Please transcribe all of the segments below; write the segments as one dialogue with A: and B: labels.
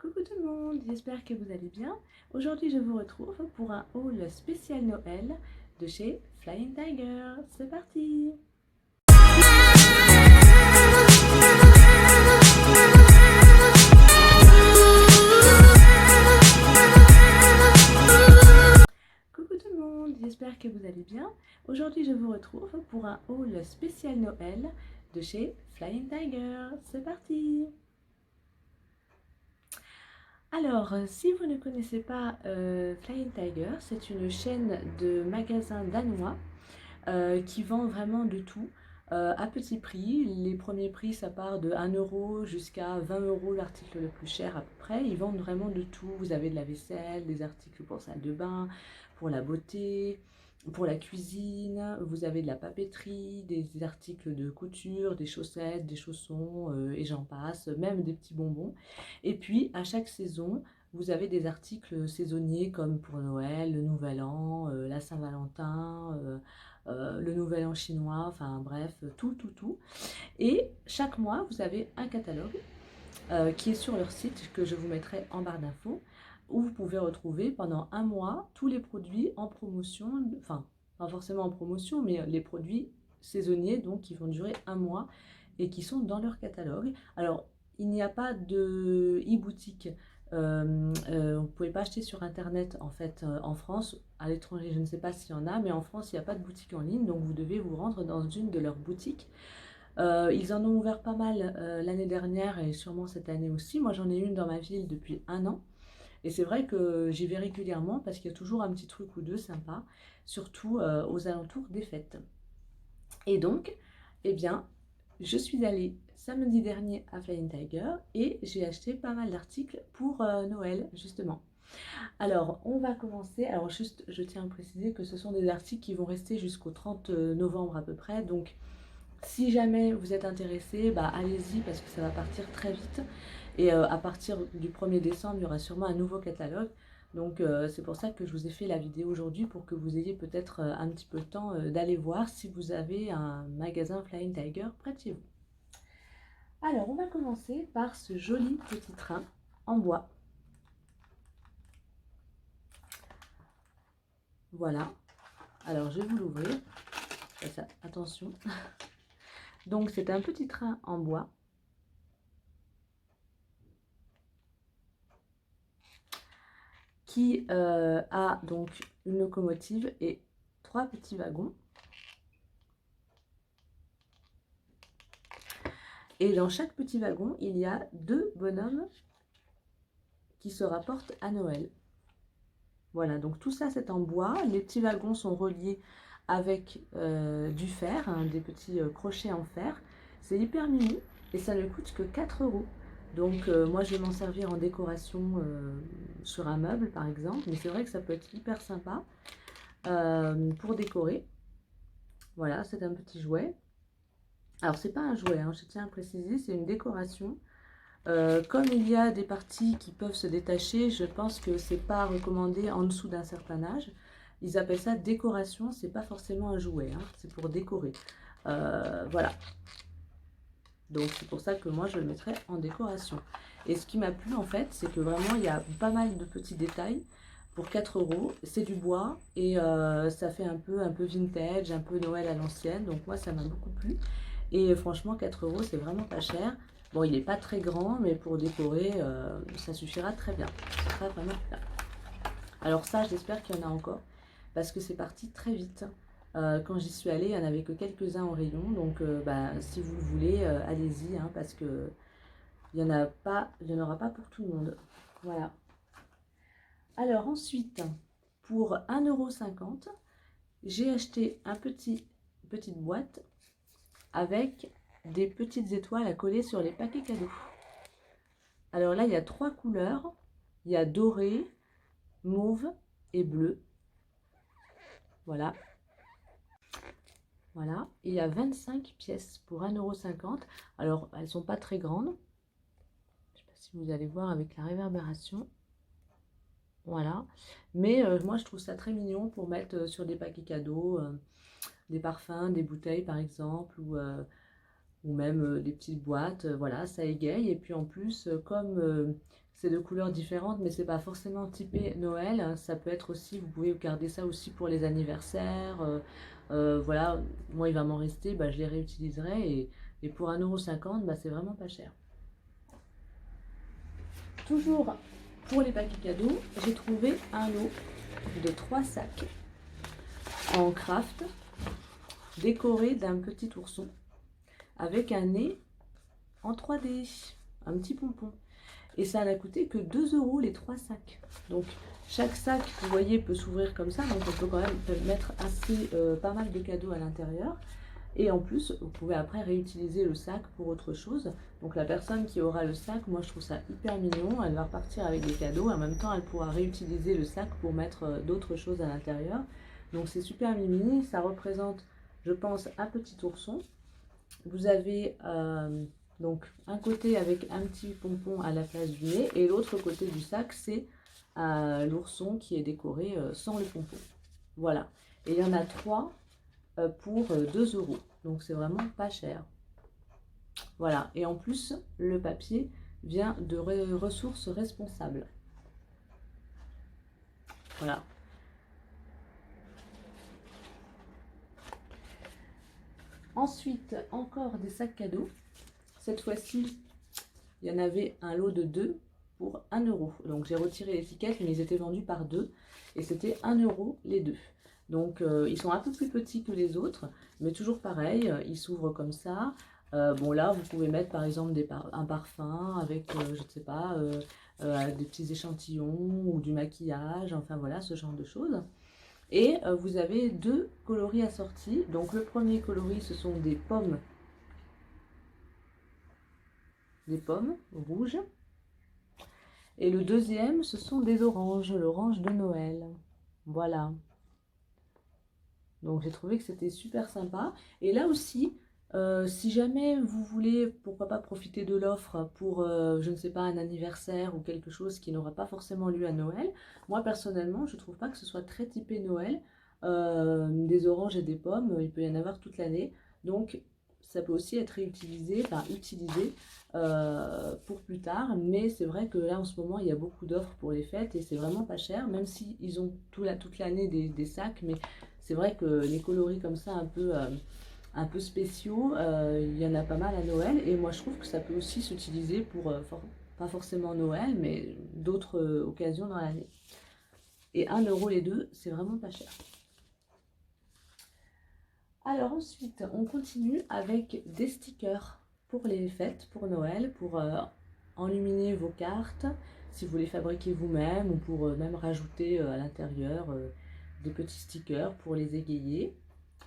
A: Coucou tout le monde, j'espère que vous allez bien. Aujourd'hui je vous retrouve pour un haul spécial Noël de chez Flying Tiger. C'est parti! Coucou tout le monde, j'espère que vous allez bien. Aujourd'hui je vous retrouve pour un haul spécial Noël de chez Flying Tiger. C'est parti! Alors, si vous ne connaissez pas Flying Tiger, c'est une chaîne de magasins danois qui vend vraiment de tout à petit prix. Les premiers prix, ça part de 1 € jusqu'à 20 € l'article le plus cher à peu près. Ils vendent vraiment de tout. Vous avez de la vaisselle, des articles pour salle de bain, pour la beauté, pour la cuisine. Vous avez de la papeterie, des articles de couture, des chaussettes, des chaussons et j'en passe, même des petits bonbons. Et puis, à chaque saison, vous avez des articles saisonniers comme pour Noël, le Nouvel An, la Saint-Valentin, le Nouvel An chinois, enfin bref, tout. Et chaque mois, vous avez un catalogue qui est sur leur site que je vous mettrai en barre d'infos, où vous pouvez retrouver pendant un mois tous les produits en promotion, enfin pas forcément en promotion, mais les produits saisonniers, donc qui vont durer un mois et qui sont dans leur catalogue. Alors, il n'y a pas de e-boutique. Vous ne pouvez pas acheter sur internet en fait en France. À l'étranger, je ne sais pas s'il y en a, mais en France, il n'y a pas de boutique en ligne, donc vous devez vous rendre dans une de leurs boutiques. Ils en ont ouvert pas mal l'année dernière et sûrement cette année aussi. Moi, j'en ai une dans ma ville depuis un an. Et c'est vrai que j'y vais régulièrement parce qu'il y a toujours un petit truc ou deux sympa, surtout aux alentours des fêtes. Et donc, eh bien, je suis allée samedi dernier à Flying Tiger et j'ai acheté pas mal d'articles pour Noël, justement. Alors, on va commencer. Alors, juste, je tiens à préciser que ce sont des articles qui vont rester jusqu'au 30 novembre à peu près. Donc, si jamais vous êtes intéressé, bah, allez-y parce que ça va partir très vite. Et à partir du 1er décembre, il y aura sûrement un nouveau catalogue. Donc c'est pour ça que je vous ai fait la vidéo aujourd'hui pour que vous ayez peut-être un petit peu le temps d'aller voir si vous avez un magasin Flying Tiger près de chez vous. Alors on va commencer par ce joli petit train en bois. Voilà. Alors je vais vous l'ouvrir. Attention. Donc c'est un petit train en bois. Qui a donc une locomotive et 3 petits wagons. Et dans chaque petit wagon, il y a 2 bonhommes qui se rapportent à Noël. Voilà, donc tout ça c'est en bois. Les petits wagons sont reliés avec du fer, hein, des petits crochets en fer. C'est hyper mini et ça ne coûte que 4 €. Donc moi je vais m'en servir en décoration sur un meuble par exemple, mais c'est vrai que ça peut être hyper sympa pour décorer. Voilà, c'est un petit jouet. Alors c'est pas un jouet, hein, je tiens à préciser, c'est une décoration. Comme il y a des parties qui peuvent se détacher, je pense que c'est pas recommandé en dessous d'un certain âge. Ils appellent ça décoration, c'est pas forcément un jouet, hein, c'est pour décorer. Voilà. Donc c'est pour ça que moi je le mettrai en décoration. Et ce qui m'a plu en fait, c'est que vraiment il y a pas mal de petits détails pour 4 €. C'est du bois et ça fait un peu vintage, un peu Noël à l'ancienne. Donc moi ça m'a beaucoup plu. Et franchement 4 € c'est vraiment pas cher. Bon il n'est pas très grand mais pour décorer ça suffira très bien. Ce sera vraiment bien. Alors ça j'espère qu'il y en a encore parce que c'est parti très vite. Quand j'y suis allée, il n'y en avait que quelques-uns en rayon. Donc, bah, si vous le voulez, allez-y, hein, parce que il n'y en aura pas pour tout le monde. Voilà. Alors ensuite, pour 1,50 €, j'ai acheté petite boîte avec des petites étoiles à coller sur les paquets cadeaux. Alors là, il y a 3 couleurs. Il y a doré, mauve et bleu. Voilà. Voilà, il y a 25 pièces pour 1,50 €. Alors, elles ne sont pas très grandes. Je ne sais pas si vous allez voir avec la réverbération. Voilà. Mais moi, je trouve ça très mignon pour mettre sur des paquets cadeaux, des parfums, des bouteilles par exemple, ou ou même des petites boîtes, voilà, ça égaye. Et puis en plus, comme c'est de couleurs différentes, mais c'est pas forcément typé Noël, hein, ça peut être aussi, vous pouvez garder ça aussi pour les anniversaires. Voilà, moi il va m'en rester, bah, je les réutiliserai et pour 1,50 €, bah, c'est vraiment pas cher. Toujours pour les paquets cadeaux, j'ai trouvé un lot de 3 sacs en craft décorés d'un petit ourson avec un nez en 3D, un petit pompon. Et ça n'a coûté que 2 € les 3 sacs. Donc chaque sac, vous voyez, peut s'ouvrir comme ça, donc on peut quand même mettre assez pas mal de cadeaux à l'intérieur. Et en plus, vous pouvez après réutiliser le sac pour autre chose. Donc la personne qui aura le sac, moi je trouve ça hyper mignon. Elle va repartir avec des cadeaux. En même temps, elle pourra réutiliser le sac pour mettre d'autres choses à l'intérieur. Donc c'est super mimi. Ça représente, je pense, un petit ourson. Vous avez donc un côté avec un petit pompon à la place du nez. Et l'autre côté du sac, c'est l'ourson qui est décoré sans le pompon. Voilà. Et il y en a 3 pour 2 €. Donc c'est vraiment pas cher. Voilà. Et en plus, le papier vient de ressources responsables. Voilà. Ensuite, encore des sacs cadeaux. Cette fois-ci, il y en avait un lot de 2 pour 1 €. Donc j'ai retiré l'étiquette, mais ils étaient vendus par 2 et c'était 1 € les 2. Donc ils sont un peu plus petits que les autres, mais toujours pareil, ils s'ouvrent comme ça. Bon là, vous pouvez mettre par exemple un parfum avec, je ne sais pas, des petits échantillons ou du maquillage, enfin voilà, ce genre de choses. Et vous avez 2 coloris assortis. Donc le premier coloris, ce sont des pommes rouges. Et le deuxième, ce sont des oranges, l'orange de Noël. Voilà. Donc j'ai trouvé que c'était super sympa. Et là aussi, si jamais vous voulez, pourquoi pas profiter de l'offre pour, je ne sais pas, un anniversaire ou quelque chose qui n'aura pas forcément lieu à Noël, moi personnellement, je ne trouve pas que ce soit très typé Noël. Des oranges et des pommes, il peut y en avoir toute l'année. Donc ça peut aussi être réutilisé, enfin utilisé pour plus tard. Mais c'est vrai que là en ce moment, il y a beaucoup d'offres pour les fêtes et c'est vraiment pas cher, même si ils ont toute l'année des sacs. Mais c'est vrai que les coloris comme ça un peu spéciaux, il y en a pas mal à Noël. Et moi je trouve que ça peut aussi s'utiliser pour, pas forcément Noël, mais d'autres occasions dans l'année. Et 1 € les 2, c'est vraiment pas cher. Alors ensuite, on continue avec des stickers pour les fêtes, pour Noël, pour enluminer vos cartes, si vous les fabriquez vous-même, ou pour même rajouter à l'intérieur des petits stickers pour les égayer.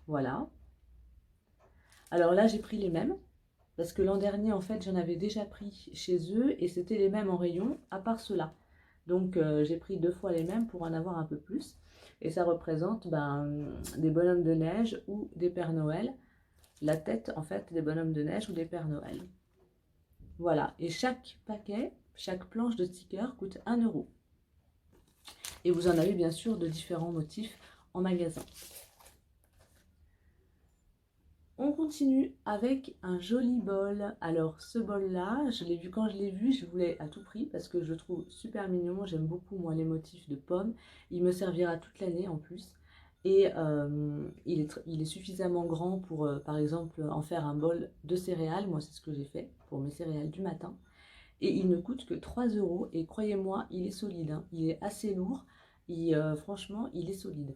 A: Voilà. Alors là, j'ai pris les mêmes, parce que l'an dernier, en fait, j'en avais déjà pris chez eux, et c'était les mêmes en rayon, à part ceux-là. Donc j'ai pris 2 fois les mêmes pour en avoir un peu plus. Et ça représente des bonhommes de neige ou des Pères Noël. La tête, en fait, des bonhommes de neige ou des Pères Noël. Voilà. Et chaque paquet, chaque planche de stickers coûte 1 €. Et vous en avez bien sûr de différents motifs en magasin. On continue avec un joli bol. Alors ce bol là, je l'ai vu quand je l'ai vu, je voulais à tout prix parce que je le trouve super mignon. J'aime beaucoup moi les motifs de pommes. Il me servira toute l'année en plus. Et il est suffisamment grand pour par exemple en faire un bol de céréales. Moi c'est ce que j'ai fait pour mes céréales du matin. Et il ne coûte que 3 € et croyez-moi il est solide, hein. Il est assez lourd et franchement il est solide.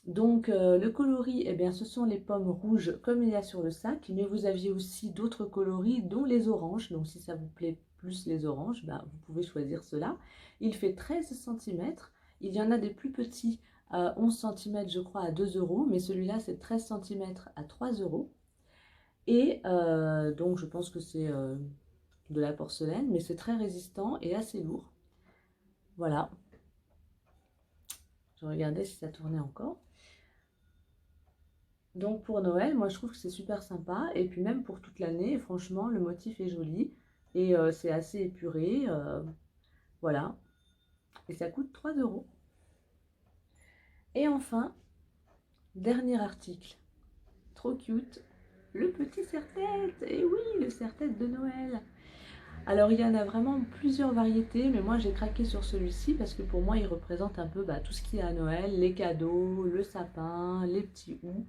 A: Donc le coloris, eh bien, ce sont les pommes rouges comme il y a sur le sac, mais vous aviez aussi d'autres coloris, dont les oranges. Donc si ça vous plaît plus les oranges, bah, vous pouvez choisir cela. Il fait 13 cm. Il y en a des plus petits, 11 cm je crois à 2 €, mais celui-là c'est 13 cm à 3 €. Et donc je pense que c'est de la porcelaine, mais c'est très résistant et assez lourd. Voilà. Je regardais si ça tournait encore. Donc pour Noël, moi je trouve que c'est super sympa. Et puis même pour toute l'année, franchement, le motif est joli. Et c'est assez épuré. Voilà. Et ça coûte 3 €. Et enfin, dernier article. Trop cute. le petit serre-tête. Et oui, le serre-tête de Noël. Alors il y en a vraiment plusieurs variétés, mais moi j'ai craqué sur celui-ci parce que pour moi il représente un peu tout ce qu'il y a à Noël, les cadeaux, le sapin, les petits houx,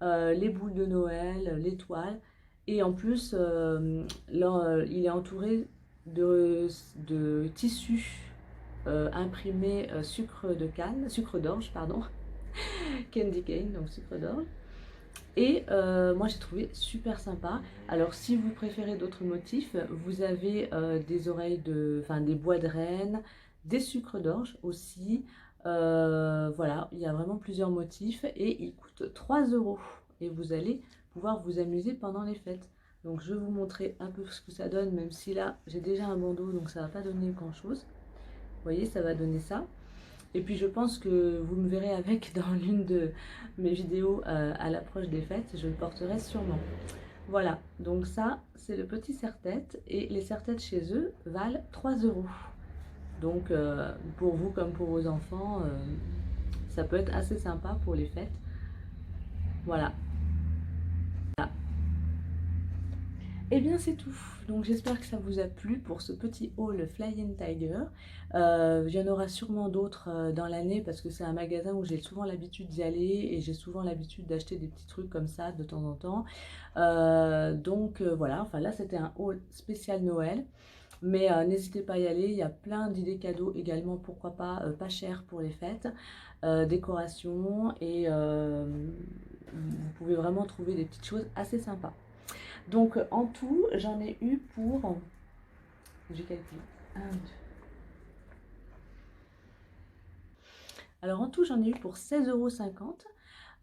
A: les boules de Noël, l'étoile. Et en plus, là, il est entouré de tissus imprimés sucre de canne, sucre d'orge, pardon, candy cane, donc sucre d'orge. Et moi j'ai trouvé super sympa. Alors si vous préférez d'autres motifs, vous avez des oreilles enfin des bois de renne, des sucres d'orge aussi. Voilà, il y a vraiment plusieurs motifs et il coûte 3 euros. Et vous allez pouvoir vous amuser pendant les fêtes. Donc je vais vous montrer un peu ce que ça donne, même si là j'ai déjà un bandeau donc ça va pas donner grand chose. Vous voyez, ça va donner ça. Et puis je pense que vous me verrez avec dans l'une de mes vidéos à l'approche des fêtes, je le porterai sûrement. Voilà, donc ça c'est le petit serre-tête et les serre-têtes chez eux valent 3 euros. Donc pour vous comme pour vos enfants, ça peut être assez sympa pour les fêtes. Voilà. Et bien c'est tout. Donc j'espère que ça vous a plu pour ce petit haul Flying Tiger. Il y en aura sûrement d'autres dans l'année parce que c'est un magasin où j'ai souvent l'habitude d'y aller et j'ai souvent l'habitude d'acheter des petits trucs comme ça de temps en temps. Donc voilà, enfin là c'était un haul spécial Noël. Mais n'hésitez pas à y aller, il y a plein d'idées cadeaux également, pourquoi pas, pas cher pour les fêtes, décoration et vous pouvez vraiment trouver des petites choses assez sympas. Donc en tout, j'en ai eu pour, j'ai calculé, 1, 2. Alors en tout, j'en ai eu pour 16,50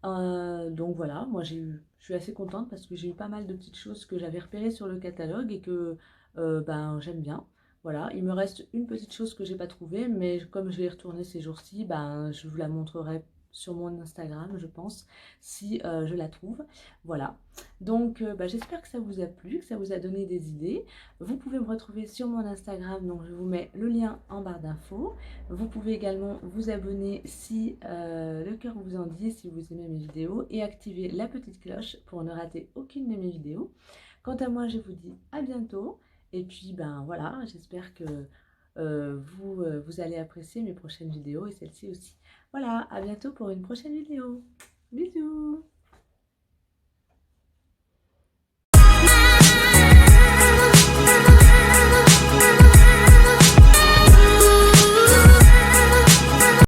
A: €. Donc voilà, moi je suis assez contente parce que j'ai eu pas mal de petites choses que j'avais repérées sur le catalogue et que ben, j'aime bien. Voilà, il me reste une petite chose que j'ai pas trouvée, mais comme je vais y retourner ces jours-ci, ben, je vous la montrerai sur mon Instagram, je pense, si je la trouve. Voilà, donc ben, j'espère que ça vous a plu, que ça vous a donné des idées. Vous pouvez me retrouver sur mon Instagram, donc je vous mets le lien en barre d'infos. Vous pouvez également vous abonner si le cœur vous en dit, si vous aimez mes vidéos, et activer la petite cloche pour ne rater aucune de mes vidéos. Quant à moi, je vous dis à bientôt. Et puis, ben voilà, j'espère que vous allez apprécier mes prochaines vidéos et celle-ci aussi. Voilà, à bientôt pour une prochaine vidéo. Bisous!